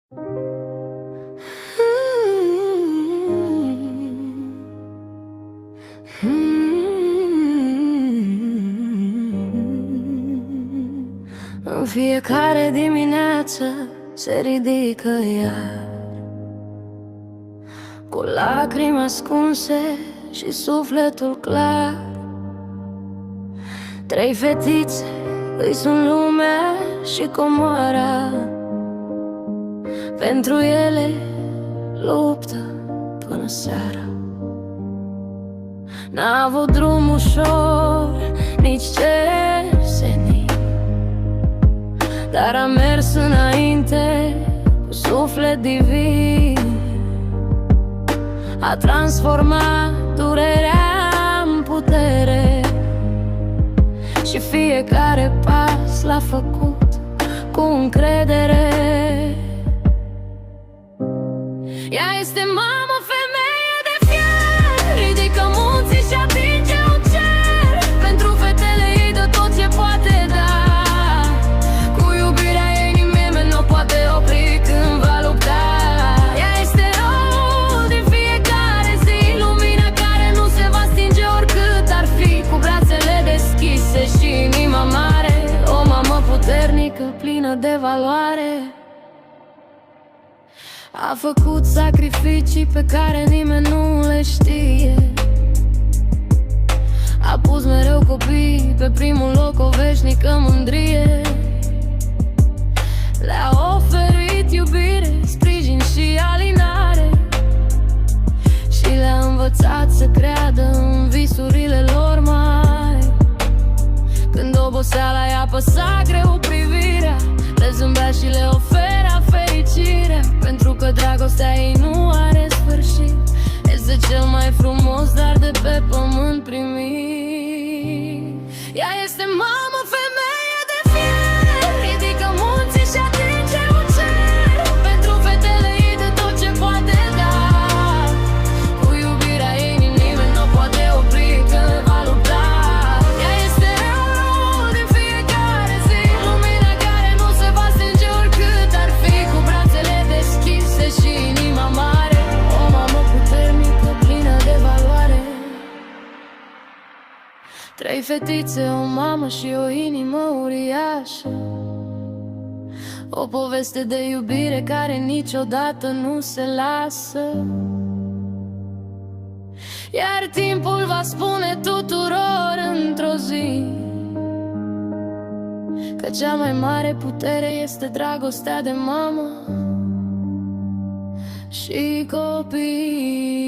În fiecare dimineață se ridică iar, cu lacrimi ascunse și sufletul clar. 3 fetițe îi sunt lumea și comoara, pentru ele luptă până seara. N-a avut drum ușor, nici cer senin, dar a mers înainte cu suflet divin. A transformat durerea în putere și fiecare pas l-a făcut cu încredere. Ea este mamă, femeie de fier, ridică munții și atinge un cer. Pentru fetele ei dă tot ce poate da, cu iubirea ei nimeni nu poate opri când va lupta. Ea este roul din fiecare zi, lumina care nu se va stinge oricât ar fi, cu brațele deschise și inima mare. O mamă puternică, plină de valoare. A făcut sacrificii pe care nimeni nu le știe. A pus mereu copii pe primul loc, o veșnică mândrie. Le-a oferit iubire, sprijin și alinare și le-a învățat să creadă în visurile lor mari. Când oboseala i-a apăsat greu privirea, le zâmbea și le ofera fericirea, pentru că dragostea ei nu are sfârșit. Este cel mai frumos dar de pe pământ primit. Ea este mamă, femeie de fier, ridică munții și atinge un cer. Pentru fetele ei de tot ce poate da, cu iubirea ei nimeni nu poate opri când va lupta. Ea este răul din fiecare zi, lumina care nu se va stinge oricât ar fi, cu brațele deschise și inima mare. O mamă puternică, plină de valoare. 3 fetițe, o mamă și o inimă uriașă, o poveste de iubire care niciodată nu se lasă. Iar timpul va spune tuturor într-o zi că cea mai mare putere este dragostea de mamă și copii.